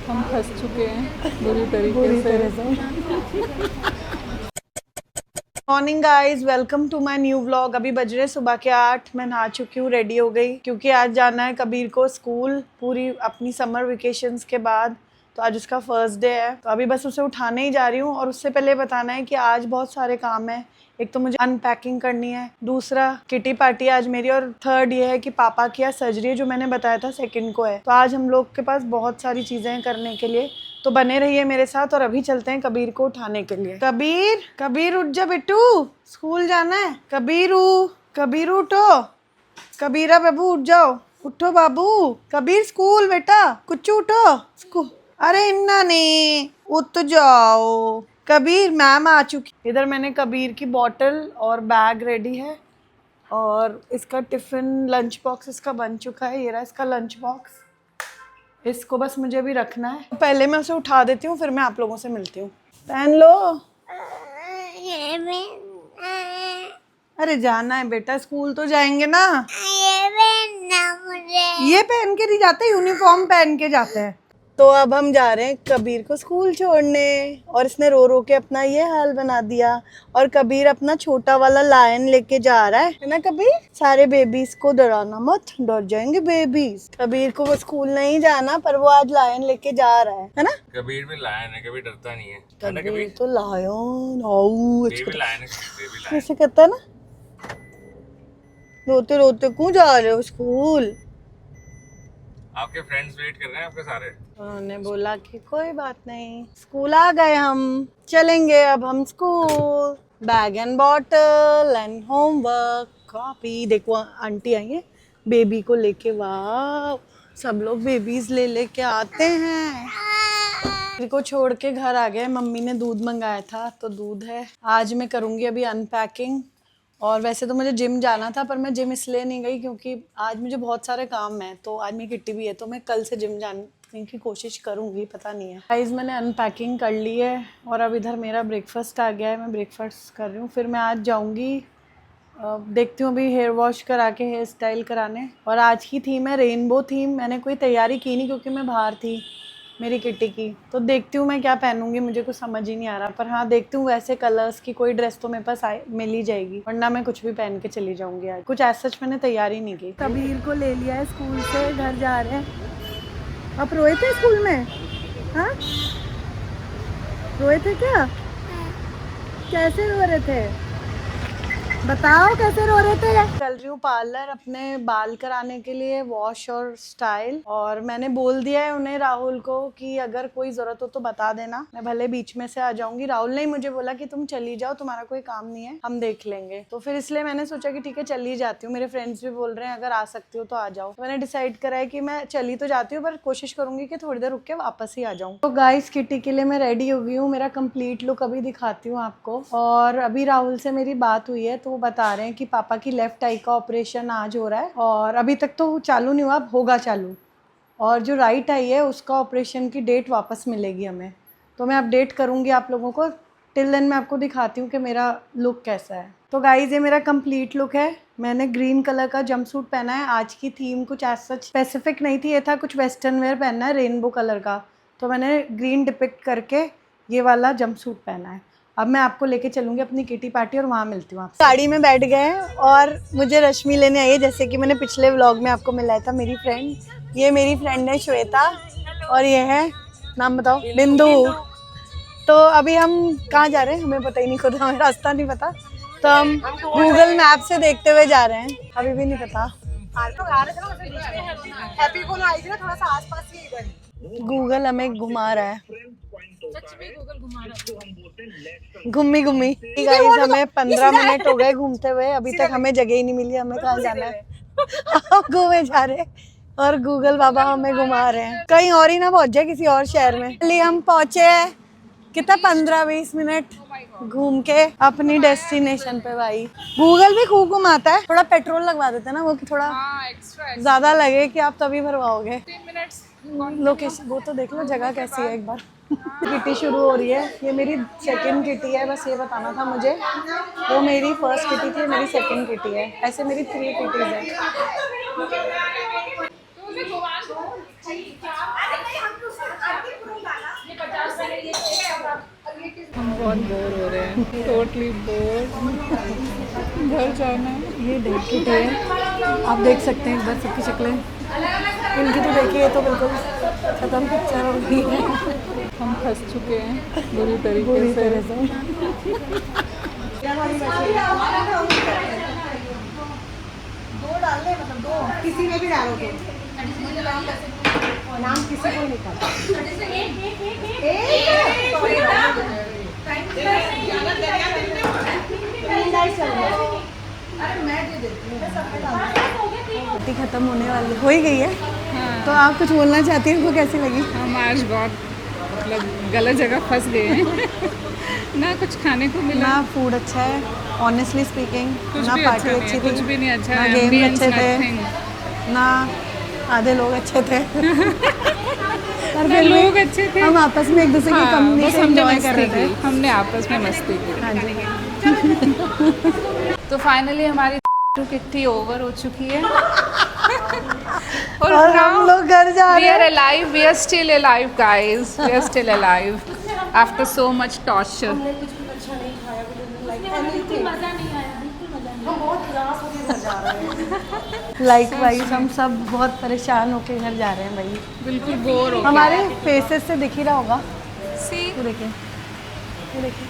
हम फंस चुके हैं बुरी तरीके से। Morning guys, welcome to my new vlog. अभी बज रहे सुबह के 8। मैं नहा चुकी हूँ, रेडी हो गई क्योंकि आज जाना है कबीर को स्कूल पूरी अपनी समर वेकेशंस के बाद। तो आज उसका फर्स्ट डे है, तो अभी बस उसे उठाने ही जा रही हूँ। और उससे पहले बताना है कि आज बहुत सारे काम है। एक तो मुझे अनपैकिंग करनी है, दूसरा किटी पार्टी आज मेरी, और थर्ड ये है कि पापा की आज सर्जरी जो मैंने बताया था सेकंड को है। तो आज हम लोग के पास बहुत सारी चीजें हैं करने के लिए, तो बने रहिए मेरे साथ। और अभी चलते हैं कबीर को उठाने के लिए। कबीर, कबीर उठ जा बेटू, स्कूल जाना है। कबीर उठो, कबीरा बाबू उठ जाओ, उठो बाबू। कबीर स्कूल बेटा, कुछ उठो स्कूल। अरे इन्ना नहीं, उठ जाओ। कबीर मैम आ चुकी। इधर मैंने कबीर की बॉटल और बैग रेडी है, और इसका टिफिन लंच बॉक्स इसका बन चुका है। ये रहा इसका लंच बॉक्स, इसको बस मुझे अभी रखना है। पहले मैं उसे उठा देती हूँ, फिर मैं आप लोगों से मिलती हूँ। पहन लो। अरे जाना है बेटा, स्कूल तो जाएंगे ना। ये पहन के नहीं जाते, यूनिफॉर्म पहन के जाते हैं। तो अब हम जा रहे हैं कबीर को स्कूल छोड़ने, और इसने रो रो के अपना ये हाल बना दिया। और कबीर अपना छोटा वाला लायन लेके जा रहा है ना कबीर। सारे बेबीज को डराना मत, डर जाएंगे बेबीज। कबीर को वो स्कूल नहीं जाना, पर वो आज लायन लेके जा रहा है ना। कबीर भी लायन है, कभी डरता नहीं है। कबीर तो लायन आओ बेबी लायन है, बेबी लायन। कैसे कहता है ना। रोते रोते क्यों जा रहे हो स्कूल? आपके फ्रेंड्स वेट कर रहे हैं आपके सारे। उन्होंने बोला कि कोई बात नहीं, स्कूल आ गए हम, चलेंगे अब हम school. Bag and bottle and homework copy. देखो आंटी आई है बेबी को लेके। वाह, सब लोग बेबीज ले लेके आते हैं। मेरे को छोड़ के घर आ गए। मम्मी ने दूध मंगाया था तो दूध है। आज मैं करूँगी अभी अनपैकिंग। और वैसे तो मुझे जिम जाना था, पर मैं जिम इसलिए नहीं गई क्योंकि आज मुझे बहुत सारे काम है। तो आज मेरी किट्टी भी है, तो मैं कल से जिम जाने की कोशिश करूँगी, पता नहीं है। गाइस मैंने अनपैकिंग कर ली है, और अब इधर मेरा ब्रेकफास्ट आ गया है। मैं ब्रेकफास्ट कर रही हूँ, फिर मैं आज जाऊँगी, देखती हूँ अभी हेयर वॉश करा के हेयर स्टाइल कराने। और आज की थीम है रेनबो थीम। मैंने कोई तैयारी की नहीं क्योंकि मैं बाहर थी मेरी किट्टी की, तो देखती हूँ मैं क्या पहनूंगी। मुझे कुछ समझ ही नहीं आ रहा, पर हाँ देखती हूँ वैसे कलर्स की कोई ड्रेस तो मेरे पास मिल ही जाएगी, वरना मैं कुछ भी पहन के चली जाऊंगी। आज कुछ ऐसा मैंने तैयारी नहीं की। कबीर को ले लिया है स्कूल से, घर जा रहे हैं। आप रोए थे स्कूल में? हाँ रोए थे क्या? कैसे रो रहे थे बताओ, कैसे रो रहे थे? चल रही हूँ पार्लर अपने बाल कराने के लिए, वॉश और स्टाइल। और मैंने बोल दिया है उन्हें, राहुल को, कि अगर कोई जरूरत हो तो बता देना, मैं भले बीच में से आ जाऊंगी। राहुल ने मुझे बोला कि तुम चली जाओ, तुम्हारा कोई काम नहीं है, हम देख लेंगे। तो फिर इसलिए मैंने सोचा कि ठीक है चली जाती हूँ। मेरे फ्रेंड्स भी बोल रहे हैं अगर आ सकती हो तो आ जाओ। तो मैंने डिसाइड करा है कि मैं चली तो जाती हूँ, पर कोशिश करूंगी कि थोड़ी देर रुक के वापस ही आ जाऊँ। तो गाइस किटी के लिए मैं रेडी हो गई हूँ। मेरा कंप्लीट लुक अभी दिखाती हूँ आपको। और अभी राहुल से मेरी बात हुई है, तो वो बता रहे हैं कि पापा की लेफ्ट आई का ऑपरेशन आज हो रहा है, और अभी तक तो चालू नहीं हुआ, अब होगा चालू। और जो राइट आई है उसका ऑपरेशन की डेट वापस मिलेगी हमें, तो मैं अपडेट करूँगी आप लोगों को। टिल देन मैं आपको दिखाती हूँ कि मेरा लुक कैसा है। तो गाइज ये मेरा कंप्लीट लुक है। मैंने ग्रीन कलर का जंप सूट पहना है। आज की थीम कुछ ऐसा स्पेसिफिक नहीं थी, ये था कुछ वेस्टर्न वेयर पहनना है रेनबो कलर का, तो मैंने ग्रीन डिपिक्ट करके ये वाला जंप सूट पहना है। अब मैं आपको लेके चलूंगी अपनी किटी पार्टी, और वहाँ मिलती हूँ आपसे। गाड़ी में बैठ गए हैं और मुझे रश्मि लेने आई है, जैसे कि मैंने पिछले व्लॉग में आपको मिलाया था, मेरी फ्रेंड। ये मेरी फ्रेंड है श्वेता, और ये है, नाम बताओ, बिंदु। तो अभी हम कहाँ जा रहे हैं हमें पता ही नहीं, खुद हमें रास्ता नहीं पता, तो हम गूगल मैप से देखते हुए जा रहे हैं, अभी भी नहीं पता। गूगल हमें घुमा रहा है, घूमी घूमी। गाइस हमें 15 मिनट हो गए घूमते हुए, अभी तक हमें जगह ही नहीं मिली, हमें कहाँ जाना है। हम घूमे जा रहे हैं और गूगल बाबा हमें घुमा रहे हैं, कहीं और ही ना पहुंच जाए किसी और शहर में। इसलिए हम पहुंचे हैं कितना 15-20 मिनट घूम के अपनी डेस्टिनेशन पे। भाई गूगल भी खूब घुमाता है, थोड़ा पेट्रोल लगवा देते ना वो, कि थोड़ा ज्यादा लगे कि आप तभी भरवाओगे। लोकेशन वो तो देख लो जगह कैसी है एक बार। किटी शुरू हो रही है, ये मेरी सेकंड किटी है, बस ये बताना था मुझे। वो मेरी फर्स्ट किटी थी, मेरी सेकंड किटी है, ऐसे मेरी 3 किटीज है। हम बहुत बोर हो रहे हैं, टोटली बोर। घर जाना है। ये डेट है, आप देख सकते हैं एक बार सबकी शक्लें। इनकी तो देखिए, तो बिल्कुल खत्म पिक्चर हो गई है हम फंस चुके हैं बुरी पूरी तरीके से। तरह से। दो डालने, मतलब दो किसी में भी डालोगे, नाम किसी को नहीं पता। रोटी खत्म होने वाली हो ही गई है, हाँ, तो आप कुछ बोलना चाहती हैं, उनको कैसी लगी? हम आज बहुत मतलब गलत जगह फंस गए हैं। ना कुछ खाने को मिला, ना फूड अच्छा है, ऑनेस्टली स्पीकिंग, कुछ ना भी पार्टी अच्छा नहीं अच्छी है, थी, कुछ भी नहीं अच्छा ना है, गेम्स ambience, अच्छे थे, nothing। ना आधे लोग अच्छे थे। पर ना फिर भी लोग अच्छे थे। हम आपस में एक दूसरे की हाँ, कंपनी बस से हमने एंजॉय कर मस्ती रहे की, थे। हमने आपस में मस्ती की। हाँ जी। तो फाइनली हमारी किट्टी ओवर हो चुकी है। और हम लोग घर जा we रहे are हैं। alive, we are still alive guys, we are still alive after so much torture। Like wise हम सब बहुत परेशान होके घर जा रहे हैं भाई। बिल्कुल बोर हो हमारे फेसेस से दिख ही रहा होगा। सी। ये देखिए, ये देखिए।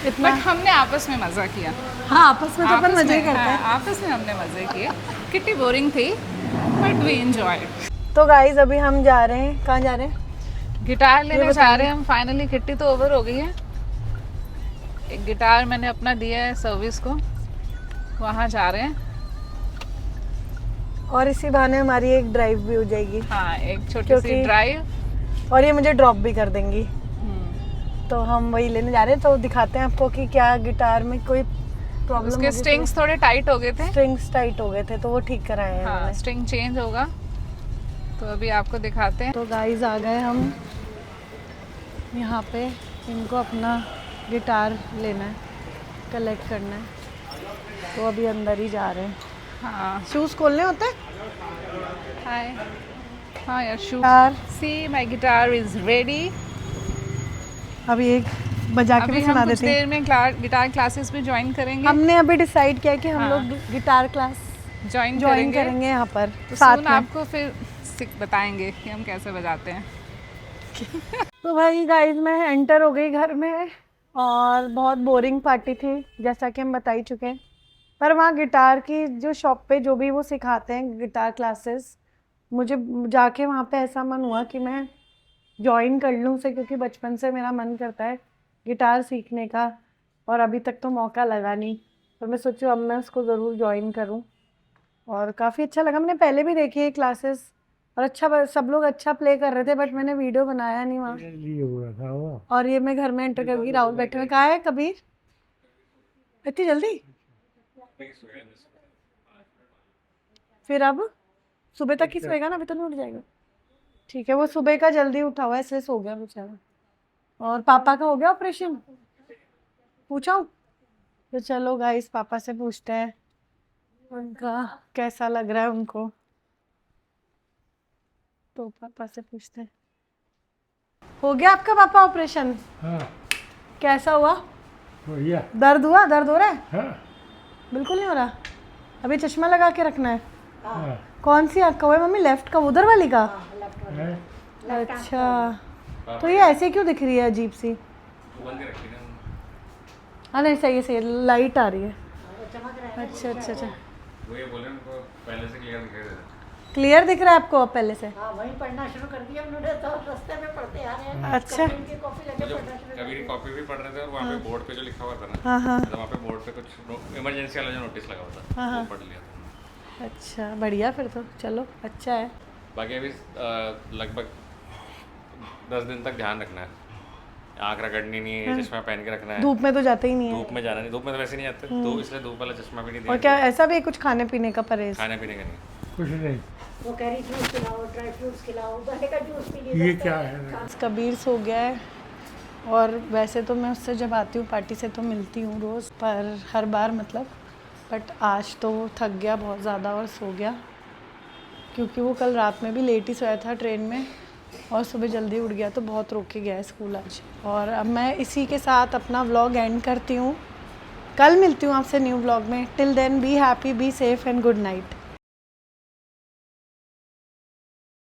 इतना बट हमने आपस में मज़ा किया। हाँ, आपस में तो अपन आपस मजे ही में, करते हैं। हाँ, आपस में हमने मज़े किए। किट्टी बोरिंग थी बट वी एंजॉयड। तो गाइज अभी हम जा रहे हैं, कहाँ जा रहे हैं? गिटार लेने जा रहे हैं हम। फाइनली किट्टी तो ओवर हो गई है। एक गिटार मैंने अपना दिया है सर्विस को, वहाँ जा रहे हैं। और इसी बहाने हमारी एक ड्राइव भी हो जाएगी, हाँ, एक छोटी सी क्योंकि- ड्राइव। और ये मुझे ड्रॉप भी कर देंगी, तो हम वही लेने जा रहे हैं। तो दिखाते हैं आपको कि क्या गिटार में कोई प्रॉब्लम उसके स्ट्रिंग्स थोड़े टाइट हो गए थे। स्ट्रिंग्स टाइट हो गए थे, तो वो ठीक कराए हैं हाँ, मैंने। स्ट्रिंग चेंज होगा, तो अभी आपको दिखाते हैं। तो गाइस आ गए हम यहाँ पे, इनको अपना गिटार लेना है, कलेक्ट करना है, तो अभी अंदर ही जा रहे हैं। हाँ, शूज़ खोलने होते हैं? हाय। हाँ यार, शू। Guitar see my guitar is ready. अभी एक बजा के अभी भी हम सुना कुछ देते हैं। देर में गिटार क्लासेस भी ज्वाइन करेंगे। हमने अभी डिसाइड किया कि हम हाँ। लोग गिटार क्लास ज्वाइन ज्वाइन करेंगे यहाँ पर तो साथ सुन में। आपको फिर बताएंगे कि हम कैसे बजाते हैं। तो भाई गाइस मैं एंटर हो गई घर में, और बहुत बोरिंग पार्टी थी जैसा कि हम बता ही चुके हैं। पर वहाँ गिटार की जो शॉप पे जो भी वो सिखाते हैं गिटार क्लासेस, मुझे जाके वहाँ पे ऐसा मन हुआ कि मैं ज्वाइन कर लूँ उसे, क्योंकि बचपन से मेरा मन करता है गिटार सीखने का, और अभी तक तो मौका लगा नहीं। तो मैं सोचूं अब मैं उसको ज़रूर ज्वाइन करूँ, और काफ़ी अच्छा लगा। मैंने पहले भी देखी है क्लासेस, और अच्छा सब लोग अच्छा प्ले कर रहे थे, बट मैंने वीडियो बनाया नहीं वहाँ। और ये मैं घर में एंटर कर गई, राहुल बैठे हुए। कहाँ है कबीर, इतनी जल्दी? फिर अब सुबह तक ही सोएगा ना, अभी तो नहीं उठ जाएगा? ठीक है, वो सुबह का जल्दी उठा हुआ है इसलिए सो गया बेचारा। और पापा का हो गया ऑपरेशन, पूछा? तो चलो गाइस पापा से पूछते हैं उनका कैसा लग रहा है उनको, तो पापा से पूछते हैं। हो गया आपका पापा ऑपरेशन? हाँ, कैसा हुआ? बढ़िया। दर्द हुआ? दर्द हो रहा है? हाँ, बिल्कुल नहीं हो रहा? अभी चश्मा लगा के रखना है। हाँ, कौन सी आँख का हुआ है मम्मी? लेफ्ट का, उधर वाली का? है। अच्छा, तो ये ऐसे क्यों दिख रही है अजीब सी? बंद के रखी ना। हाँ नहीं, सही है, सही है, लाइट आ रही है। अच्छा अच्छा अच्छा, वो ये बोले उनको पहले से क्लियर दिखाई दे रहा है। क्लियर दिख रहा है आपको अब पहले से? हाँ, वहीं पढ़ना शुरू कर दिया उन्होंने, तो रास्ते में पढ़ते आ रहे हैं। अच्छा। कॉपी कॉपी लगे जो पढ़ना शुरू कभी कॉपी भी पढ़ रहे थे और वहाँ पे बोर्ड पे जो लिखा हुआ था ना, हाँ हाँ, तो वहाँ पे बोर्ड पे कुछ इमरजेंसी वाला जो नोटिस लगा हुआ था, हाँ, वो पढ़ लिया था। अच्छा बढ़िया, फिर तो चलो अच्छा है। बाकी अभी लगभग 10 दिन तक ध्यान रखना है, आँख रगड़नी नहीं है, चश्मा पहन के रखना है। धूप में तो जाते ही नहीं है। धूप में जाना नहीं, धूप में तो वैसे नहीं जाते, तो इसलिए धूप वाला चश्मा भी नहीं और दिया। क्या ऐसा भी है कुछ खाने पीने का परहेज? खाने पीने का नहीं। कुछ नहीं। वो कह रही जूस पिलाओ, ड्राई फ्रूट्स खिलाओ, दही का जूस पी लीजिए। ये क्या है? कबीर सो गया है, और वैसे तो मैं उससे जब आती हूँ पार्टी से तो मिलती हूँ रोज़, पर हर बार मतलब, बट आज तो वो थक गया बहुत ज़्यादा और सो गया, क्योंकि वो कल रात में भी लेट ही सोया था ट्रेन में, और सुबह जल्दी उठ गया तो बहुत रोक के गया है स्कूल आज। और अब मैं इसी के साथ अपना व्लॉग एंड करती हूँ। कल मिलती हूँ आपसे न्यू व्लॉग में। Till then be happy, be safe and good night.